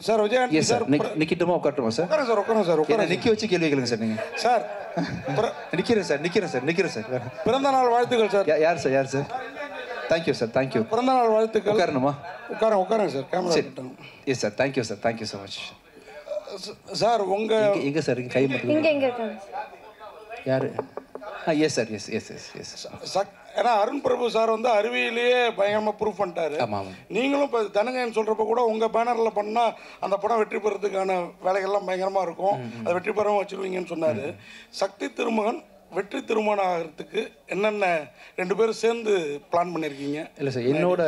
Sir Vijayakanth sir நிற்கட்டுமா உட்காரட்டுமா sir? உட்காருங்க நிற்க வச்சு கேள்வி கேளுங்க சார் நீங்கள். சார் நிற்கிறேன் சார். பிறந்த நாள் வாழ்த்துக்கள் சார். யார் சார்? Thank you sir, thank you. பிறந்த நாள் வாழ்த்துக்கள். உட்காரணுமா? உட்காருங்க sir. Camera yes sir, thank you sir, thank you so much sir. எங்கே சார் கை மட்டும் இங்கே யார்? Yes sir, yes. ஏன்னா அருண் பிரபு சார் வந்து அறிவியலையே பயங்கரமாக ப்ரூவ் பண்ணிட்டாரு. ஆமாம். நீங்களும் இப்போ தனங்கன்னு சொல்கிறப்ப கூட உங்கள் பேனரில் பண்ணால் அந்த படம் வெற்றி பெறதுக்கான வேலைகள்லாம் பயங்கரமாக இருக்கும், அதை வெற்றி பெறவும் வச்சுருவீங்கன்னு சொன்னார். சக்தி திருமகன் வெற்றி திருமணம் ஆகிறதுக்கு என்னென்ன 2 பேரும் சேர்ந்து பிளான் பண்ணியிருக்கீங்க? இல்லை சார், என்னோட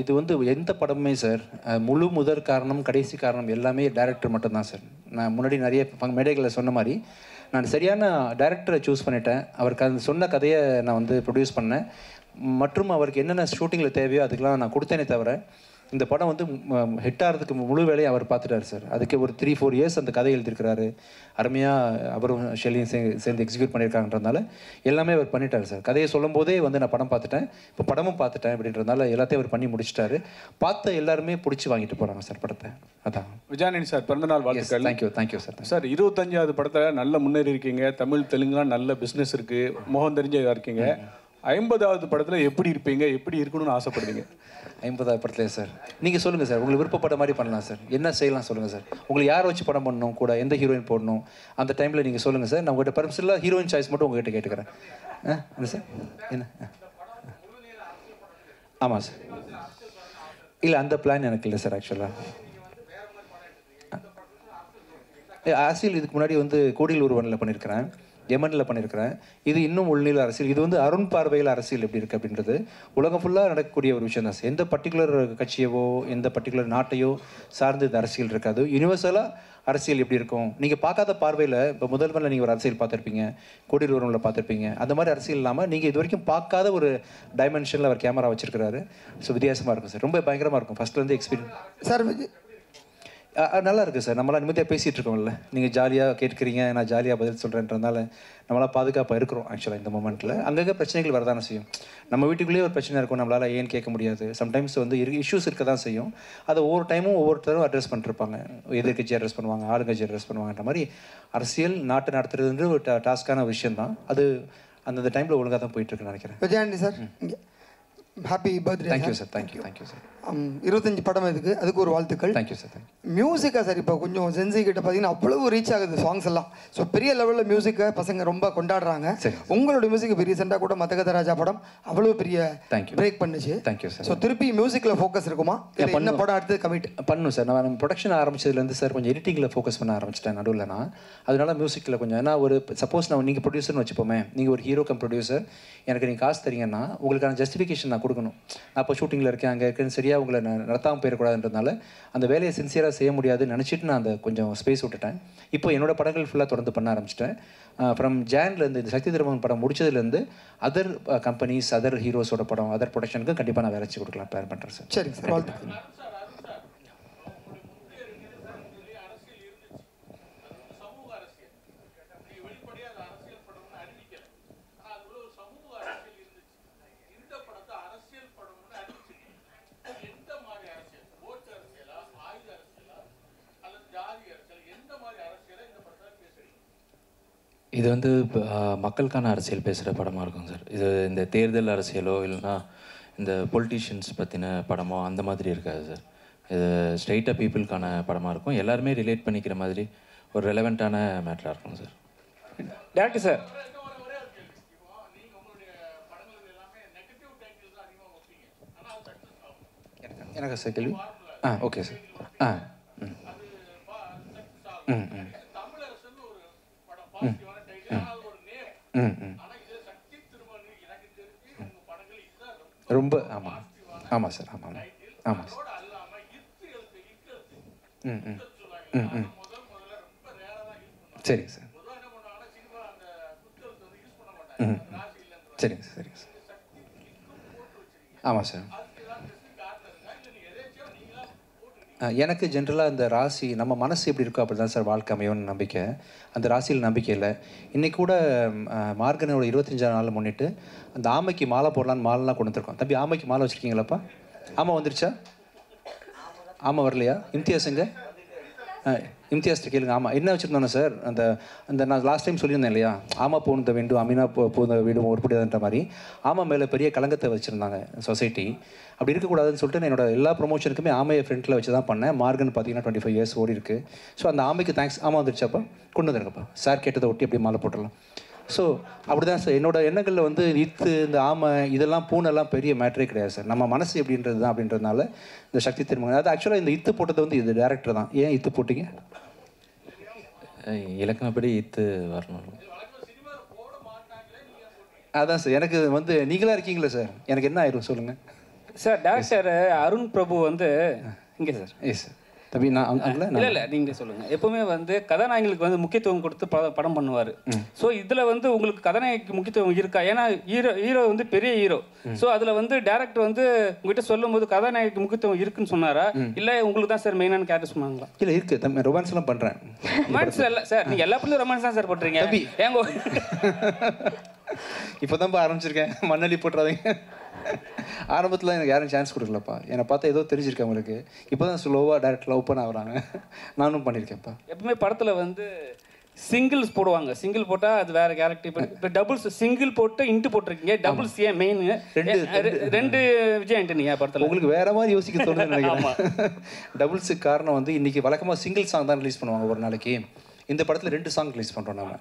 இது வந்து எந்த படமுமே சார் முழு முதற் காரணம் கடைசி காரணம் எல்லாமே டைரக்டர் மட்டும்தான் சார். நான் முன்னாடி நிறைய மேடைகளில் சொன்ன மாதிரி நான் சரியான டைரக்டரை சூஸ் பண்ணிட்டேன். அவருக்கு அந்த சொன்ன கதையை நான் வந்து ப்ரொடியூஸ் பண்ணேன். மற்றும் அவருக்கு என்னென்ன ஷூட்டிங்கில் தேவையோ அதுக்கெலாம் நான் கொடுத்தேனே தவிர இந்த படம் வந்து ஹிட் ஆகிறதுக்கு முழு வேலையை அவர் பார்த்துட்டார் சார். அதுக்கு ஒரு 3-4 இயர்ஸ் அந்த கதை எழுதியிருக்கிறாரு. அருமையாக அவரும் ஷெல்லியும் சேர்ந்து எக்ஸிக்யூட் பண்ணியிருக்காங்கன்றதுனால எல்லாமே அவர் பண்ணிட்டார் சார். கதையை சொல்லும் போதே வந்து நான் படம் பார்த்துட்டேன், இப்போ படமும் பார்த்துட்டேன் அப்படின்றதுனால எல்லாத்தையும் அவர் பண்ணி முடிச்சிட்டாரு. பார்த்த எல்லாருமே பிடிச்சி வாங்கிட்டு போகிறாங்க சார் படத்தை. அதான் விஜயானந்த் சார் பிறந்தநாள் வாழ்த்துக்கள். Thank you sir. சார் 25வது படத்தில் நல்ல முன்னேறி இருக்கீங்க. தமிழ் தெலுங்குலாம் நல்ல பிஸ்னஸ் இருக்குது, முகம் தெரிஞ்ச இதாக இருக்கீங்க. 50வது படத்தில் எப்படி இருப்பீங்க, எப்படி இருக்கணும்னு ஆசைப்படுவீங்க? 50வது படத்தில் சார் நீங்கள் சொல்லுங்கள் சார். உங்களுக்கு விருப்பப்பட்ட மாதிரி பண்ணலாம் சார். என்ன செய்யலாம் சொல்லுங்கள் சார். உங்களுக்கு யாரை வச்சு படம் பண்ணணும், கூட எந்த ஹீரோயின் போடணும் அந்த டைமில் நீங்கள் சொல்லுங்கள் சார். நான் உங்கள்கிட்ட பர்மிஷனில் ஹீரோயின் சாய்ஸ் மட்டும் உங்கள்கிட்ட கேட்டுக்கிறேன். என்ன சார்? என்ன? ஆமாம் சார். இல்லை அந்த பிளான் எனக்கு இல்லை சார். ஆக்சுவலாக அரசியல் இதுக்கு முன்னாடி வந்து கோடியில் ஒருவனில் பண்ணியிருக்கிறேன், எமனில் பண்ணியிருக்கிறேன். இது இன்னும் உள்நில அரசியல். இது வந்து அருண் பார்வையில் அரசியல் எப்படி இருக்குது அப்படின்றது உலகம் ஃபுல்லாக நடக்கக்கூடிய ஒரு விஷயம் தான் சார். எந்த பர்டிகுலர் கட்சியவோ எந்த பர்டிகுலர் நாட்டையோ சார்ந்து இந்த அரசியல் இருக்காது. யூனிவர்சலாக அரசியல் எப்படி இருக்கும் நீங்கள் பார்க்காத பார்வையில். இப்போ முதல்வரில் நீங்கள் ஒரு அரசியல் பார்த்துருப்பீங்க, கோடியில் ஒருவனில் பார்த்துருப்பீங்க. அந்த மாதிரி அரசியல் இல்லாமல் நீங்கள் இது வரைக்கும் பார்க்காத ஒரு டைமென்ஷனில் அவர் கேமரா வச்சிருக்கிறாரு. ஸோ வித்தியாசமாக இருக்கும் சார். ரொம்ப பயங்கரமாக இருக்கும் ஃபஸ்ட்லேருந்து எக்ஸ்பீரியன்ஸ் சார். நல்லா இருக்குது சார். நம்மளாம் நிம்மதியாக பேசிகிட்டு இருக்கோம்ல, நீங்கள் ஜாலியாக கேட்குறீங்க, நான் ஜாலியாக பதில் சொல்கிறேன்றதுனால நம்மளால் பாதுகாப்பாக இருக்கிறோம். ஆக்சுவலாக இந்த மூமெண்ட்டில் அங்கங்கே பிரச்சனைகள் வரதானே செய்யும். நம்ம வீட்டுக்குள்ளேயே ஒரு பிரச்சனை இருக்கும், நம்மளால் ஏன்னு கேட்க முடியாது. சம்டைம்ஸ் வந்து இஷ்யூஸ் இருக்க தான் செய்யும். அதை ஒவ்வொரு டைமும் ஒவ்வொருத்தரும் அட்ரஸ் பண்ணிருப்பாங்க. எதிர்கட்சி அட்ரஸ் பண்ணுவாங்க, ஆளுங்கட்சி அட்ரஸ் பண்ணுவாங்கன்ற மாதிரி அரசியல் நாட்டை நடத்துறதுன்ற ஒரு டாஸ்க்கான விஷயம் தான் அது. அந்தந்த டைமில் ஒழுங்காக தான் போயிட்டுருக்குன்னு நினைக்கிறேன். Vijayandi sir, happy birthday. Thank you sir. Thank you sir. 25 படம் அதுக்கு ஒரு வாழ்த்துக்கள். Thank you sir. மியூசிக்கா சார் இப்போ கொஞ்சம் சென்சி கிட்ட பார்த்தீங்கன்னா அவ்வளவு ரீச் ஆகுது சாங்ஸ் எல்லாம். ஸோ பெரிய லெவலில் மியூசிக்கை பசங்க ரொம்ப கொண்டாடுறாங்க. உங்களோட மியூசிக் இப்போ ரீசெண்டாக கூட மதகத ராஜா படம் அவ்வளோ பெரிய பிரேக் பண்ணுச்சு. Thank you sir. ஸோ திருப்பி மியூசிக்கில் ஃபோக்கஸ் இருக்குமா? என்ன படம் அடுத்து கமிட் பண்ணும் சார். நான் ப்ரொடக்ஷன் ஆரம்பிச்சதுலேருந்து சார் கொஞ்சம் எடிட்டிங்கில் ஃபோக்கஸ் பண்ண ஆரம்பிச்சிட்டேன் நடுவில். நான் அதனால மியூசிக்கில் கொஞ்சம் ஏன்னா ஒரு சப்போஸ் நான் நீங்கள் ப்ரொடியூசர்னு வச்சுப்போமே, நீங்கள் ஒரு ஹீரோ கம் ப்ரொடியூசர், எனக்கு நீங்கள் காசு தரீங்கன்னா உங்களுக்கான ஜஸ்டிஃபிகேஷன் நான் கொடுக்கணும். நான் இப்போ ஷூட்டிங்கில் இருக்கேன், அங்கே இருக்குன்னு சரியாக உங்களை நடத்தாமல் போயிடக்கூடாதுன்றதுனால அந்த வேலையை சின்சியராக செய்ய முடியாதுன்னு நினச்சிட்டு நான் அந்த கொஞ்சம் ஸ்பேஸ் விட்டுட்டேன். இப்போ என்னோடய படங்கள் ஃபுல்லாக தொடர்ந்து பண்ண ஆரம்பிச்சிட்டேன். ஃப்ரம் ஜான்லேருந்து இந்த சக்தி திருமகன் படம் முடிச்சதுலேருந்து அதர் கம்பெனிஸ், அதர் ஹீரோஸோட படம், அதர் ப்ரொடக்ஷனுக்கு கண்டிப்பாக நான் வேலை வச்சு கொடுக்கலாம் பிளான் பண்ணுறேன் சார். சரிங்க சார், வாழ்த்துக்கள். இது வந்து மக்களுக்கான அரசியல் பேசுகிற படமாக இருக்கும் சார். இது இந்த தேர்தல் அரசியலோ இல்லைன்னா இந்த பொலிட்டீஷியன்ஸ் பற்றின படமோ அந்த மாதிரி இருக்காது சார். இது ஸ்ட்ரெயிட்டாக பீப்புளுக்கான படமாக இருக்கும். எல்லாருமே ரிலேட் பண்ணிக்கிற மாதிரி ஒரு ரெலவெண்ட்டான மேட்டராக இருக்கும் சார். டேரக்டர் சார், எனக்கு சார் கேள்வி. Okay sir. ரொம்ப ஆமாம் சார். ஆமாம் சார். சரிங்க சார். சரிங்க சார். ஆமாம் சார். எனக்கு ஜென்ரலாக இந்த ராசி நம்ம மனசு எப்படி இருக்கோ அப்படி தான் சார் வாழ்க்கை அமையும்னு நம்பிக்கை. அந்த ராசியில் நம்பிக்கை இல்லை. இன்றைக்கி கூட மார்கனோட 25ஆம் நாள் முன்னிட்டு அந்த ஆமைக்கு மாலை போடலான்னு மாலைலாம் கொண்டு வந்துருக்கோம். தம்பி, ஆமைக்கு மாலை வச்சுருக்கீங்களாப்பா? ஆமாம் வந்துருச்சா? ஆமாம் வரலையா? இம்தியாஸுங்க இம்தியாஸ்ட்டு கேளுங்க. ஆமாம், என்ன வச்சுருந்தோன்னா சார், அந்த நான் லாஸ்ட் டைம் சொல்லியிருந்தேன் இல்லையா, ஆமா பூந்த வேண்டும் அமீனா பூந்த வீடும் உருப்படியாதுன்ற மாதிரி ஆமா மேலே பெரிய கலங்கத்தை வச்சுருந்தாங்க சொசைட்டி. அப்படி இருக்கக்கூடாதுன்னு சொல்லிட்டு நான் என்னோட எல்லா ப்ரொமோஷனுக்குமே ஆமையை ஃப்ரண்ட்டில் வச்சு தான் பண்ணேன். மார்கன் பார்த்தீங்கன்னா 25 இயர்ஸ் ஓடி இருக்கு. ஸோ அந்த ஆமைக்கு தேங்க்ஸ். ஆமாம் வந்துருச்சாப்பா, கொண்டு வந்துருங்கப்பா, சார் கேட்டதை ஒட்டி அப்படியே மாலை போட்டுடலாம். ஸோ அப்படி தான் சார் என்னோட எண்ணங்களில் வந்து இத்து இந்த ஆமை இதெல்லாம் பூனெல்லாம் பெரிய மேட்டரே கிடையாது சார். நம்ம மனசு எப்படின்றது தான் அப்படின்றதுனால இந்த சக்தி திருமகன். அது ஆக்சுவலாக இந்த இத்து போட்டது வந்து இது டேரக்டர் தான். ஏன் இத்து போட்டிங்க? இலக்கணப்படி இத்து வரணும். அதான் சார், எனக்கு வந்து நீங்களாக இருக்கீங்களே சார், எனக்கு என்ன ஆயிரும் சொல்லுங்கள் சார். டேரக்டர் அருண் பிரபு வந்து இங்கே சார். Yes sir. தம்பி நான் இல்லை நீங்கள் சொல்லுங்கள். எப்பவுமே வந்து கதாநாயகங்களுக்கு வந்து முக்கியத்துவம் கொடுத்து படம் பண்ணுவார். ஸோ இதில் வந்து உங்களுக்கு கதாநாயகிக்கு முக்கியத்துவம் இருக்கா? ஏன்னா ஹீரோ வந்து பெரிய ஹீரோ. ஸோ அதில் வந்து டேரக்டர் வந்து உங்ககிட்ட சொல்லும் போது கதாநாயகிக்கு முக்கியத்துவம் இருக்குன்னு சொன்னாரா, இல்லை உங்களுக்கு தான் சார் மெயினான கேரக்டர் சொன்னாங்களா? இல்லை இருக்குது தம்பி, ரொமான்ஸ்லாம் பண்ணுறேன். ரொமான்ஸ் இல்லை சார், நீங்கள் எல்லா பிள்ளையும் ரொமான்ஸ் தான் சார் பண்ணுறீங்க. ஏங்க இப்போ தான்ப்பா ஆரம்பிச்சிருக்கேன், மண்ணலி போட்டுறாதீங்க. ஆரம்பத்தில் எனக்கு யாரும் சான்ஸ் கொடுக்கலப்பா. என்னை பார்த்தா ஏதோ தெரிஞ்சிருக்கேன் அவங்களுக்கு. இப்போ தான் ஸ்லோவாக டேரக்டில் ஓப்பன் ஆகுறாங்க. நானும் பண்ணியிருக்கேன்ப்பா. எப்பவுமே படத்தில் வந்து சிங்கிள்ஸ் போடுவாங்க. சிங்கிள் போட்டால் அது வேறு கேரக்டர். இப்போ டபுள்ஸ் சிங்கிள் போட்டு இன்ட்டு போட்டிருக்கீங்க. டபுள்ஸ் ஏன் மெயின்? ரெண்டு விஜய் ஆண்டனி படத்தில் உங்களுக்கு வேறு மாதிரி யோசிக்க தோணுதுன்னு நினைக்கிறேன். டபுள்ஸுக்கு காரணம் வந்து இன்றைக்கி வழக்கமாக சிங்கிள் சாங் தான் ரிலீஸ் பண்ணுவாங்க ஒரு நாளைக்கு. இந்த படத்தில் 2 சாங் ரிலீஸ் பண்ணுறோம் நம்ம.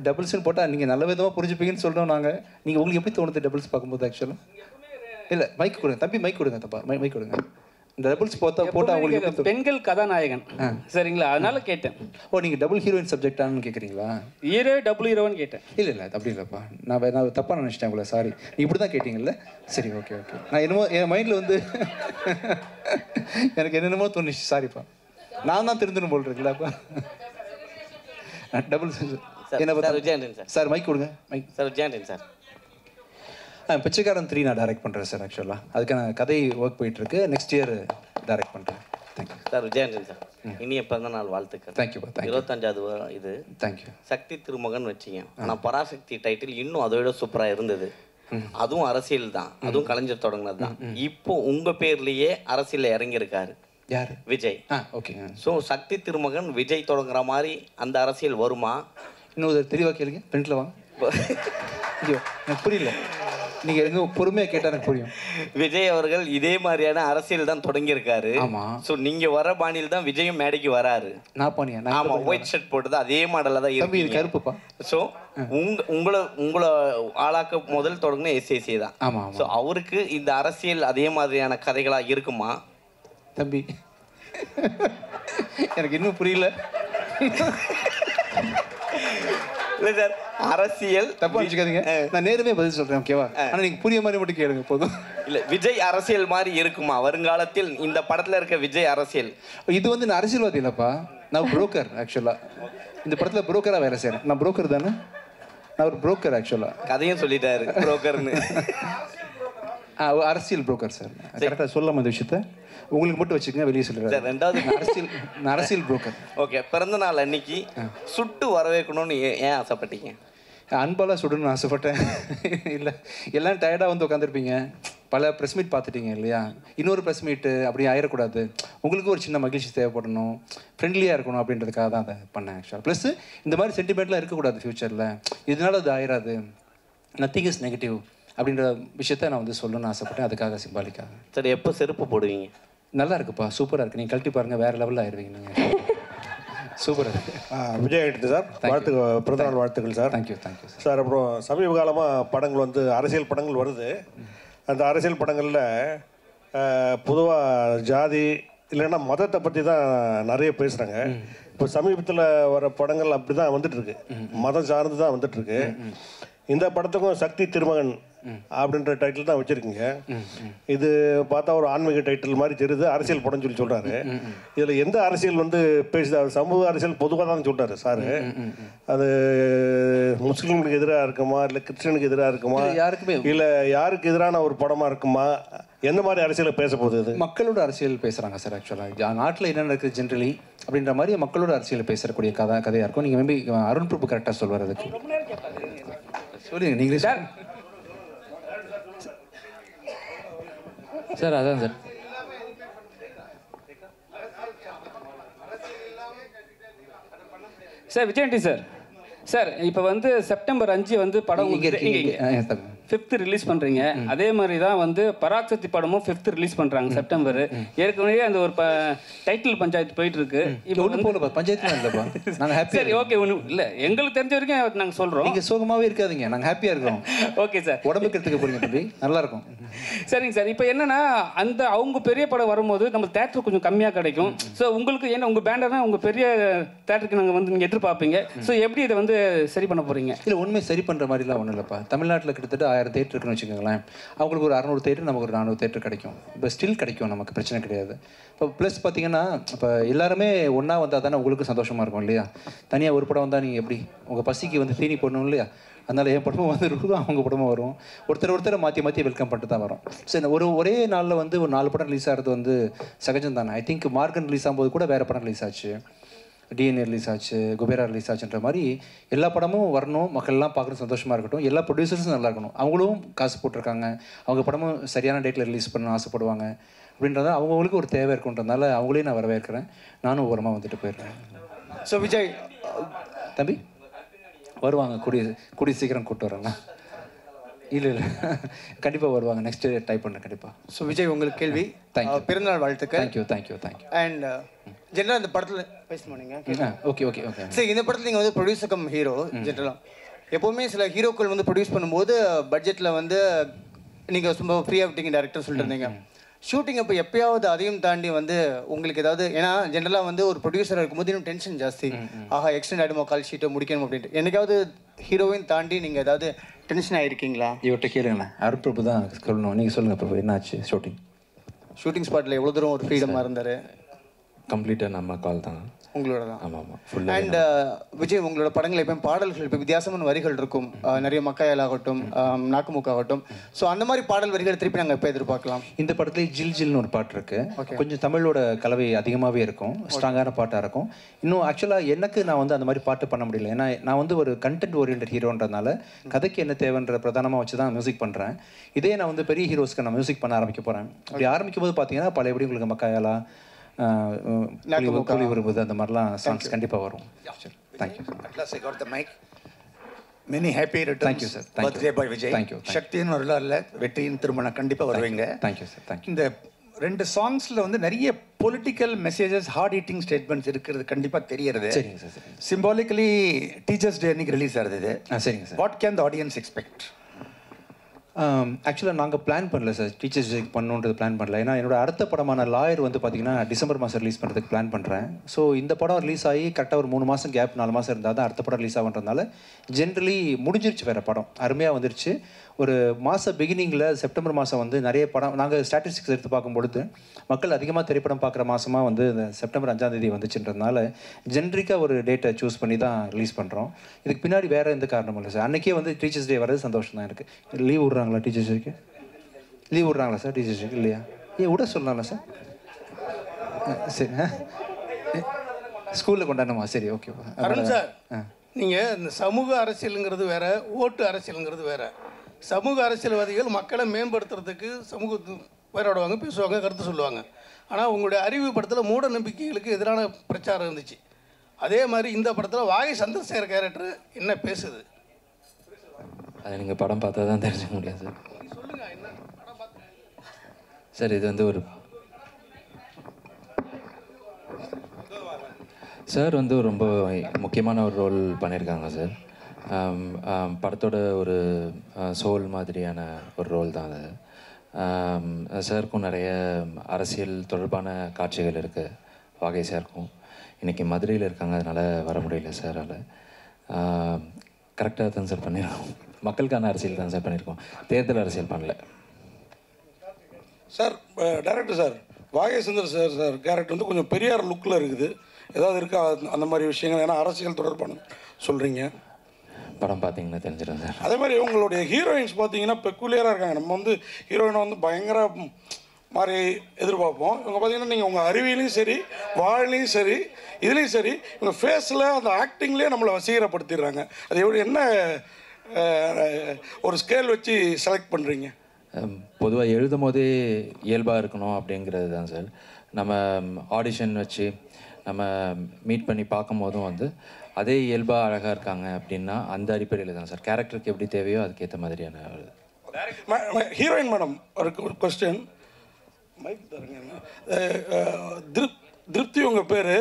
டபுள்ஸ்ன்னு போட்டால் நீங்கள் நல்ல விதமாக புரிஞ்சுப்பீங்கன்னு சொல்கிறோம் நாங்கள். நீங்கள் உங்களுக்கு எப்படி தோணுது டபுள்ஸ் பார்க்கும்போது? ஆக்சுவலாக இல்லை, மைக் கொடுங்க தம்பி, மைக் கொடுங்க தப்பா, மைக் கொடுங்க. இந்த டபுள்ஸ் போட்டால் உங்களுக்கு பெண்கள் கதாநாயகன் சரிங்களா, அதனால கேட்டேன். ஓ, நீங்கள் டபுள் ஹீரோயின் சப்ஜெக்டானு கேட்குறீங்களா? ஹீரோ டபுள் ஹீரோன்னு கேட்டேன். இல்லை அப்படி இல்லைப்பா, நான் தப்பாக நினச்சிட்டேன் உங்களை, சாரி. நீ இப்படி தான் கேட்டிங்கல்ல? சரி, ஓகே. நான் என்னமோ என் மைண்டில் வந்து எனக்கு என்னென்னமோ தோணுச்சு, சாரிப்பா. நான் தான் திருந்தணும் போல் இருக்குல்லப்பா. டபுள் என்ன பார்த்தா சார், மைக் கொடுங்க, மைக் சார். விஜயாண்டன் சார். பிச்சைக்காரன் 3 நான் டைரக்ட் பண்ணுறேன் சார். ஆக்சுவலாக அதுக்கான கதை ஒர்க் போயிட்டுருக்கு. நெக்ஸ்ட் இயர் டைரக்ட் பண்ணுறேன். Thank you sir. விஜயாண்டன் சார், இனிய பிறந்த நாள் வாழ்த்துக்கள். தேங்க்யூப்பா. 25வது இது. தேங்க்யூ. சக்தி திருமகன் வச்சிங்க. ஆனால் பராசக்தி டைட்டில் இன்னும் அதை விட சூப்பராக இருந்தது. அதுவும் அரசியல் தான், அதுவும் கலைஞர் தொடங்கினது தான். இப்போ உங்கள் பேர்லேயே அரசியலில் இறங்கியிருக்காரு. யார்? விஜய். ஓகே. ஸோ சக்தி திருமகன் விஜய் தொடங்குற மாதிரி அந்த அரசியல் வருமா? இன்னும் தெளிவாக கேளுங்க, ஃப்ரெண்ட்ல வாங்க. ஐயோ, எனக்கு புரியல, நீங்கள் எங்கே பொறுமையாக கேட்டால் எனக்கு புரியும். விஜய் அவர்கள் இதே மாதிரியான அரசியல் தான் தொடங்கியிருக்காரு. ஆமாம். ஸோ நீங்கள் வர பாணியில் தான் விஜயும் மேடைக்கு வராரு. நான் பாணியா? ஆமாம், ஒயிட் ஷர்ட் போட்டது அதே மாடலில் தான் இருக்கு. இது கருப்புப்பா. ஸோ உங்களை ஆளாக்க முதல் தொடங்கின எஸ்ஏசி தான். ஆமாம். ஸோ அவருக்கு இந்த அரசியல் அதே மாதிரியான கதைகளாக இருக்குமா? தம்பி, எனக்கு இன்னும் புரியல. இல்லை சார், அரசியல் தப்பா நினச்சிக்காதீங்க, நான் நேருமே பதில் சொல்கிறேன், ஓகேவா? ஆனால் நீங்கள் புரிய மாதிரி மட்டும் கேளுங்க போதும். இல்லை, விஜய் அரசியல் மாதிரி இருக்குமா வருங்காலத்தில்? இந்த படத்தில் இருக்க விஜய் அரசியல் இது வந்து நான் அரசியல்வாதி இல்லைப்பா, நான் புரோக்கர். ஆக்சுவலாக இந்த படத்தில் புரோக்கராக வேலை செய்கிறேன். நான் புரோக்கர் தானே, நான் ஒரு புரோக்கர். ஆக்சுவலாக கதையும் சொல்லிட்டாரு புரோக்கர்னு. அரசியல் புரோக்கர் சார். கரெக்டாக சொல்லாமல் இந்த விஷயத்த உங்களுக்கு மட்டும் வச்சுக்கோங்க, வெளியே சொல்லுறேன். ரெண்டாவது அரசியல் புரோக்கர். ஓகே. பிறந்த நாள் அன்னைக்கு சுட்டு வரவேற்கணும்னு ஏன் ஆசைப்பட்டீங்க? அன்பாலாம் சுடணும்னு ஆசைப்பட்டேன். இல்லை, எல்லாம் டயர்டாக வந்து உட்காந்துருப்பீங்க, பல ப்ரெஸ் மீட் பார்த்துட்டீங்க இல்லையா? இன்னொரு ப்ரெஸ் மீட்டு அப்படி ஆயிடக்கூடாது, உங்களுக்கு ஒரு சின்ன மகிழ்ச்சி தேவைப்படணும், ஃப்ரெண்ட்லியாக இருக்கணும் அப்படின்றதுக்காக தான் அதை பண்ணேன். ஆக்சுவலாக ப்ளஸ் இந்த மாதிரி சென்டிமெண்ட்லாம் இருக்கக்கூடாது ஃப்யூச்சரில், இதனால அது ஆயிடாது, நத்திங் இஸ் நெகட்டிவ் அப்படின்ற விஷயத்த நான் வந்து சொல்லணும்னு ஆசைப்பட்டேன். அதுக்காக சிம்பாலிக்காக. சரி, எப்போ செருப்பு போடுவீங்க? நல்லா இருக்குப்பா, சூப்பராக இருக்குது, நீங்கள் கழட்டி பாருங்கள், வேறு லெவலில் ஆயிடுவீங்க நீங்கள். சூப்பராக இருக்குது. விஜய் ஆகிட்டு சார், பிறந்தநாள் வாழ்த்துக்கள் சார். Thank you sir. அப்புறம் சமீப காலமாக படங்கள் வந்து அரசியல் படங்கள் வருது. அந்த அரசியல் படங்களில் பொதுவாக ஜாதி இல்லைன்னா மதத்தை பற்றி தான் நிறைய பேசுகிறாங்க. இப்போ சமீபத்தில் வர படங்கள் அப்படி தான் வந்துட்டுருக்கு, மதம் சார்ந்து தான் வந்துட்டுருக்கு. இந்த படத்துக்கும் சக்தி திருமகன் அப்படின்ற டைட்டில் தான் வச்சுருக்கீங்க. இது பார்த்தா ஒரு ஆன்மீக டைட்டில் மாதிரி தெரியுது, அரசியல் படம்னு சொல்கிறாரு. இதில் எந்த அரசியல் வந்து பேசுது? சமூக அரசியல் பொதுவாக தான் சொல்கிறாரு சார். அது முஸ்லீம்களுக்கு எதிராக இருக்குமா, இல்லை கிறிஸ்டினுக்கு எதிராக இருக்குமா, இல்லை யாருக்கு எதிரான ஒரு படமாக இருக்குமா? எந்த மாதிரி அரசியலை பேச போகுது? இது மக்களோட அரசியல் பேசுகிறாங்க சார். ஆக்சுவலாக நாட்டில் என்ன நடக்குது ஜென்ரலி அப்படின்ற மாதிரி மக்களோட அரசியல் பேசக்கூடிய கதையாக இருக்கும். நீங்கள் மேபி அருண் பிரபு கரெக்டாக சொல்வார். அதுக்கு சொல்லுங்க நீங்களே சார். சார் அதான் சார், சார் விஜயண்டி சார் சார் இப்போ வந்து செப்டம்பர் 5 வந்து படம் இங்கே இருக்கு 5th ரிலீஸ் பண்ணுறீங்க. அதே மாதிரி தான் வந்து பராசக்தி படமும் 5th ரிலீஸ் பண்ணுறாங்க செப்டம்பர். ஏற்கனவே அந்த ஒரு டைட்டில் பஞ்சாயத்து போயிட்டு இருக்கு. இப்போ ஒன்றும் போகலப்பா, பஞ்சாயத்துலாம் இல்லைப்பா, நாங்கள் ஹாப்பி. சரி ஓகே, ஒன்றும் இல்லை, எங்களுக்கு தெரிஞ்ச வரைக்கும் நாங்கள் சொல்கிறோம். நீங்கள் சோகமாகவே இருக்காதீங்க, நாங்கள் ஹாப்பியாக இருக்கிறோம். ஓகே சார், உடம்புக்கு எடுத்துக்க போறீங்க தம்பி, நல்லா இருக்கும். சரிங்க சார். இப்போ என்னன்னா அந்த அவங்க பெரிய படம் வரும்போது நம்ம தேட்டர் கொஞ்சம் கம்மியாக கிடைக்கும். ஸோ உங்களுக்கு ஏன்னா உங்கள் பேண்டர்னா உங்கள் பெரிய தேட்டருக்கு நாங்கள் வந்து நீங்கள் எதிர்பார்ப்பீங்க. ஸோ எப்படி இதை வந்து சரி பண்ண போகிறீங்க? இல்லை உண்மை சரி பண்ணுற மாதிரிலாம் ஒன்றும் இல்லைப்பா. தமிழ்நாட்டில் கிட்டத்தட்ட 1000 தேட்டர் இருக்குன்னு வச்சுக்கோங்களேன். அவங்களுக்கு ஒரு 600 தேட்டர், நமக்கு ஒரு 400 தேட்டர் கிடைக்கும். இப்போ ஸ்டில் கிடைக்கும், நமக்கு பிரச்சனை கிடையாது. இப்போ ப்ளஸ் பார்த்தீங்கன்னா இப்போ எல்லாருமே ஒன்றா வந்தால் தானே உங்களுக்கு சந்தோஷமாக இருக்கும் இல்லையா? தனியாக ஒரு படம் வந்தால் நீங்கள் எப்படி உங்கள் பசிக்கு வந்து தீனி போடணும் இல்லையா? அதனால் என் படமும் வந்து இருக்கும், அவங்க படமும் வரும். ஒருத்தரை மாற்றி வெல்கம் பண்ணிட்டு தான் வரும். சரி, ஒரே நாளில் வந்து ஒரு 4 படம் ரிலீஸ் ஆகிறது வந்து சகஜம் தானே. ஐ திங்க் மார்கன் ரிலீஸ் ஆகும்போது கூட வேறு படம் ரிலீஸ் ஆச்சு, டிஎன்ஏ ரிலீஸ் ஆச்சு, குபேரா ரிலீஸ் ஆச்சுன்ற மாதிரி எல்லா படமும் வரணும், மக்கள்லாம் பார்க்குறது சந்தோஷமாக இருக்கட்டும், எல்லா ப்ரொடியூசர்ஸும் நல்லா இருக்கணும். அவங்களும் காசு போட்டிருக்காங்க, அவங்க படமும் சரியான டேட்டில் ரிலீஸ் பண்ண ஆசைப்படுவாங்க. அப்படின்றத அவங்களுக்கு ஒரு தேவை இருக்குன்றதுனால அவங்களையும் நான் வரவேற்கிறேன். நானும் ஓரமாக வந்துட்டு போயிடுறேன். ஸோ விஜய் தம்பி வருவாங்க, கூடிய சீக்கிரம் கூப்பிட்டு வரேண்ணா. இல்லை கண்டிப்பாக வருவாங்க, நெக்ஸ்ட் டைப் பண்ணுறேன் கண்டிப்பாக. ஸோ விஜய் உங்களுக்கு கேள்வி. தேங்க்யூ. பிறந்தநாள் வாழ்த்துக்கள். தேங்க்யூ. அண்ட் ஜென்ரலாக இந்த படத்தில் பேசணும் நீங்கள். ஓகே. சரி, இந்த படத்தில் நீங்கள் வந்து ப்ரொடியூசர் கம் ஹீரோ. ஜென்ரலாக எப்போவுமே சில ஹீரோக்கள் வந்து ப்ரொடியூஸ் பண்ணும்போது பட்ஜெட்டில் வந்து நீங்கள் ரொம்ப ஃப்ரீயாக விட்டீங்க டேரக்டர் சொல்லிட்டு இருந்தீங்க. ஷூட்டிங் அப்போ எப்பயாவது அதையும் தாண்டி வந்து உங்களுக்கு ஏதாவது, ஏன்னா ஜென்ரலாக வந்து ஒரு ப்ரொடியூசர் இருக்கும்போது இன்னும் டென்ஷன் ஜாஸ்தி, ஆஹா எக்ஸ்டெண்ட் ஆகிடுமோ, கால் ஷீட்டை முடிக்கணும் அப்படின்ட்டு. என்னைக்காவது ஹீரோவையும் தாண்டி நீங்கள் ஏதாவது டென்ஷன் ஆகிருக்கீங்களா? இவர்கிட்ட கேளுங்கண்ணா, அருட்பிரபு தான் சொல்லணும். நீங்கள் சொல்லுங்கள் பிரபு, என்னாச்சு ஷூட்டிங் ஸ்பாட்டில் எவ்வளோ தூரம் ஒரு ஃப்ரீடமாக இருந்தார்? கம்ப்ளீட்டாக நம்ம கால் தான், உங்களோட தான். ஆமாம். அண்ட் விஜய், உங்களோட படங்கள் எப்போ பாடல்கள் இப்போ வித்தியாசமான வரிகள் இருக்கும், நிறைய மக்காயல் ஆகட்டும், நாக்குமுக்கு ஆகட்டும். ஸோ அந்த மாதிரி பாடல் வரிகள் திருப்பி நாங்கள் எப்போ எதிர்பார்க்கலாம்? இந்த படத்துல ஜில்னு ஒரு பாட்டு இருக்கு, கொஞ்சம் தமிழோட கலவை அதிகமாகவே இருக்கும், ஸ்ட்ராங்கான பாட்டாக இருக்கும். இன்னும் ஆக்சுவலாக எனக்கு நான் வந்து அந்த மாதிரி பாட்டு பண்ண முடியல, ஏன்னா நான் வந்து ஒரு கண்டென்ட் ஓரியன்ட் ஹீரோன்றதுனால கதைக்கு என்ன தேவைன்ற பிரதானமாக வச்சு தான் மியூசிக் பண்ணுறேன். இதே நான் வந்து பெரிய ஹீரோஸ்க்கு நான் மியூசிக் பண்ண ஆரம்பிக்க போகிறேன். அப்படி ஆரம்பிக்கும் போது பார்த்தீங்கன்னா பல எப்படி உங்களுக்கு மக்காயலா, கூலி வரும்போது அந்த மாதிரிலாம் சாங்ஸ் கண்டிப்பாக வரும். Thank you. I got the mic. Many happy returns. Thank you, sir. Birthday boy Vijay. Thank you. சக்தியின் வரலாறுல வெற்றியின் திருமணம் கண்டிப்பாக வருவீங்க. Thank you sir. தேங்க்யூ. இந்த 2 சாங்ஸில் வந்து நிறைய political messages, heart hitting statements இருக்கிறது கண்டிப்பாக தெரியறது. சரிங்க சார். சிம்பாலிக்கலி டீச்சர்ஸ் டே அன்னைக்கு ரிலீஸ் ஆகுது இது. சரிங்க sir. What can the audience expect? ஆக்சுவலாக நாங்கள் பிளான் பண்ணல சார், டீச்சர்ஸ் டேக்கு பண்ணணுன்றது பிளான் பண்ணல. ஏன்னா என்னோட அடுத்த படமான லாயர் வந்து பார்த்தீங்கன்னா டிசம்பர் மாதம் ரிலீஸ் பண்ணுறதுக்கு பிளான் பண்ணுறேன். ஸோ இந்த படம் ரிலீஸ் ஆகி கரெக்டாக ஒரு 3 மாதம் கேப், 4 மாதம் இருந்தால் தான் அடுத்த படம் ரிலீஸ் ஆகுன்றதுனால ஜென்ரலி முடிஞ்சிருச்சு வேறு படம், அருமையாக வந்துருச்சு. ஒரு மாதம் பிகினிங்கில் செப்டம்பர் மாதம் வந்து நிறைய படம், நாங்கள் ஸ்டாட்டிஸ்டிக்ஸ் எடுத்து பார்க்கும்பொழுது மக்கள் அதிகமாக திரைப்படம் பார்க்குற மாதமாக வந்து இந்த செப்டம்பர் 5ஆம் தேதி வந்துச்சுன்றதுனால ஜென்ரிக்காக ஒரு டேட்டை சூஸ் பண்ணி தான் ரிலீஸ் பண்ணுறோம். இதுக்கு பின்னாடி வேறு எந்த காரணமும் இல்லை சார். அன்றைக்கே வந்து டீச்சர்ஸ் டே வர்றது சந்தோஷம் தான் எனக்கு. லீவ் விட்றாங்களா டீச்சர்ஸ் டேக்கு? லீவ் விட்றாங்களா சார் டீச்சர்ஸ் டேக்கு? இல்லையா? விட சொல்லலாம்ல சார்? சரி, ஸ்கூலில் கொண்டாடணுமா? சரி, ஓகே. அருண் சார், நீங்கள் இந்த சமூக அரசியலுங்கிறது வேற, ஓட்டு அரசியலுங்கிறது வேற. சமூக அரசியல்வாதிகள் மக்களை மேம்படுத்துறதுக்கு சமூக போராடுவாங்க, பேசுவாங்க, கருத்து சொல்லுவாங்க. ஆனால் உங்களுடைய அறிவு படத்தில் மூட நம்பிக்கைகளுக்கு எதிரான பிரச்சாரம் இருந்துச்சு. அதே மாதிரி இந்த படத்தில் வாகை சந்திரசேகர் கேரக்டர் என்ன பேசுது? அதை நீங்கள் படம் பார்த்தா தான் தெரிஞ்சுக்க முடியாது சார். சொல்லுங்கள், என்ன படம் பார்த்து சார். இது வந்து ஒரு சார் வந்து ரொம்ப முக்கியமான ஒரு ரோல் பண்ணியிருக்காங்க சார். படத்தோட ஒரு சோல் மாதிரியான ஒரு ரோல் தான் அது. சாருக்கும் நிறைய அரசியல் தொடர்பான காட்சிகள் இருக்குது வாகை சாருக்கும். இன்றைக்கி மதுரையில் இருக்காங்க, அதனால் வர முடியல சாரால். கரெக்டாக தான் சார் பண்ணியிருக்கோம், மக்களுக்கான அரசியல் தான் சார் பண்ணியிருக்கோம், தேர்தல் அரசியல் பண்ணல சார். டைரக்டர் சார், வாகை சந்திரசேகர் சார் கேரக்டர் வந்து கொஞ்சம் பெரியார் லுக்கில் இருக்குது, ஏதாவது இருக்கா அந்த மாதிரி விஷயங்கள்? ஏன்னா அரசியல் தொடர்பான சொல்கிறீங்க, படம் பார்த்தீங்கன்னா தெரிஞ்சிடும் சார். அதே மாதிரி உங்களுடைய ஹீரோயின்ஸ் பார்த்தீங்கன்னா பெக்குலியராக இருக்காங்க. நம்ம வந்து ஹீரோயினை வந்து பயங்கர மாதிரி எதிர்பார்ப்போம். இவங்க பார்த்தீங்கன்னா நீங்கள் உங்கள் அறிவியலையும் சரி, வாழ்லையும் சரி, இதுலேயும் சரி, இவங்க ஃபேஸில் அந்த ஆக்டிங்லேயே நம்மளை வசீகரப்படுத்திடுறாங்க. அது எப்படி, என்ன ஒரு ஸ்கேல் வச்சு செலக்ட் பண்ணுறீங்க? பொதுவாக எழுதும் போதே இயல்பாக இருக்கணும் அப்படிங்கிறது தான் சார். நம்ம ஆடிஷன் வச்சு நம்ம மீட் பண்ணி பார்க்கும்போதும் வந்து அதே இயல்பாக அழகாக இருக்காங்க அப்படின்னா அந்த அடிப்படையில் தான் சார் கேரக்டருக்கு எப்படி தேவையோ அதுக்கேற்ற மாதிரியான ஹீரோயின் மேடம் ஒரு கொஸ்டின் மைக் தருங்க. திருப்தி உங்கள் பேர்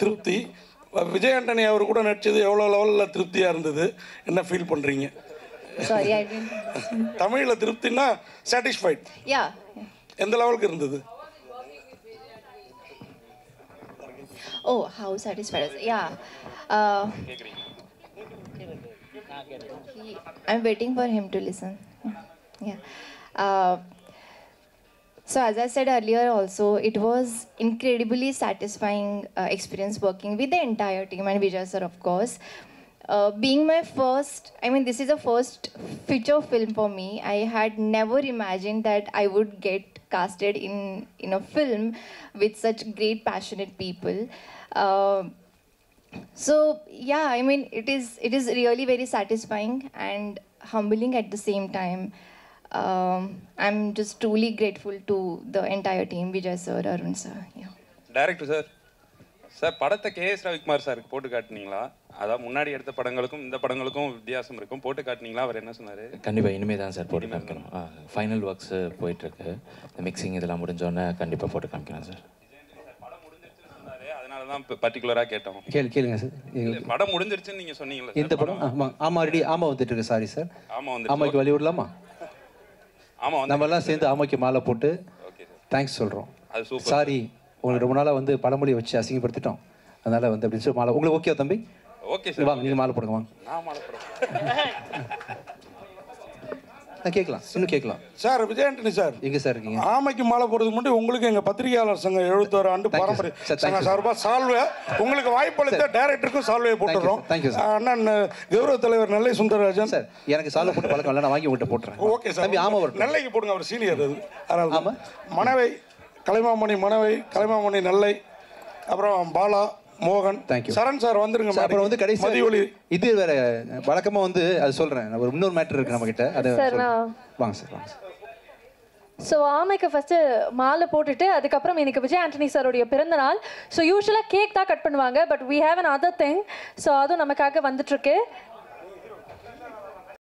திருப்தி. விஜய் ஆண்டனி அவர் கூட நடிச்சது எவ்வளோ லெவலில் திருப்தியாக இருந்தது, என்ன ஃபீல் பண்ணுறீங்க? தமிழில் திருப்தின்னா சாட்டிஸ்ஃபைட், எந்த லெவலுக்கு இருந்தது? Oh, how satisfied? Yeah. I'm waiting for him to listen. Yeah. So as I said earlier also, it was incredibly satisfying experience working with the entire team and Vijay sir, of course. Being my first, this is a first feature film for me. I had never imagined that I would get casted in a film with such great passionate people. So yeah, it is really very satisfying and humbling at the same time. I'm just truly grateful to the entire team, Vijay sir, Arun sir. Yeah. Director sir, sir படத்தை KS Ravikumar சாருக்கு போட்டு காட்டினீங்களா? அதான் முன்னாடி எடுத்த படங்களுக்கும் இந்த படங்களுக்கும் வித்தியாசம் இருக்கும், போட்டு காட்டினீங்களா? அவர் என்ன சொன்னார்? கண்டிப்பாக இனிமேல் தான் சார் போட்டு காமிக்கணும். ஃபைனல் ஒர்க்ஸு போயிட்டுருக்கு, மிக்சிங் இதெல்லாம் முடிஞ்சோடனே கண்டிப்பாக போட்டு காமிக்கலாம் சார். படம் முடிஞ்சிருச்சுன்னு சொன்னார், அதனால தான் பர்டிகுலராக கேட்டோம். கேளுங்க சார். படம் முடிஞ்சிருச்சுன்னு நீங்கள் சொன்னீங்களா? இந்த படம் ஆமாம் வந்துட்டு இருக்கு. சாரி சார், ஆமாம் ஆமாக்கு வழி விடலாமா? ஆமாம், நம்மலாம் சேர்ந்து ஆமாக்கு மாலை போட்டு தேங்க்ஸ் சொல்கிறோம். அது சூப்பர். சாரி, உங்களுக்கு ரொம்ப நாளாக வந்து பழமொழி வச்சு அசிங்கப்படுத்திட்டோம், அதனால் வந்து அப்படின்னு சொல்லி மாலை. உங்களுக்கு ஓகே தம்பி? ஓகே சார், வாங்க நீங்கள் மாலை போடுங்க. வாங்க, நான் மாலை போடுறேன். கேட்கலாம், இன்னும் கேட்கலாம் சார். விஜய் ஆண்டனி சார் எங்கே சார் இருக்கீங்க? ஆமைக்கு மாலை போடுறதுக்கு முன்னாடி உங்களுக்கு எங்கள் பத்திரிகையாளர் சங்கம் 71 ஆண்டு பாரம்பரிய சங்கம் சார்பாக சால்வை உங்களுக்கு வாய்ப்பளித்த டைரக்டருக்கும் சால்வையை போட்டுடுறோம். அண்ணன் கௌரவ தலைவர் நெல்லை சுந்தரராஜன் சார். எனக்கு சால்வை போட்டு பழக்கம் இல்லை, நான் வாங்கி உங்கள்கிட்ட போட்டுறேன். Okay sir. நெல்லைக்கு போடுங்க, அவர் சீனியர். அது அதனால மனைவை கலைமாமணி நெல்லை, அப்புறம் பாலா மோகன், சரண் சார் வந்துருங்க. அப்புறம் வந்து கடைசி இது வேற வழக்கமாக வந்து அது சொல்கிறேன், ஒரு இன்னொரு மேட்டர் இருக்குது நம்மக்கிட்ட. அது வாங்க சார், வாங்க சார். ஸோ ஆமைக்கு ஃபஸ்ட்டு மாலை போட்டுட்டு அதுக்கப்புறம் எனக்கு விஜய் ஆண்டனி சாரோடைய பிறந்த நாள். ஸோ யூஸ்வலாக கேக் தான் கட் பண்ணுவாங்க, but we have another thing. So அதுவும் நமக்காக வந்துட்டுருக்கு.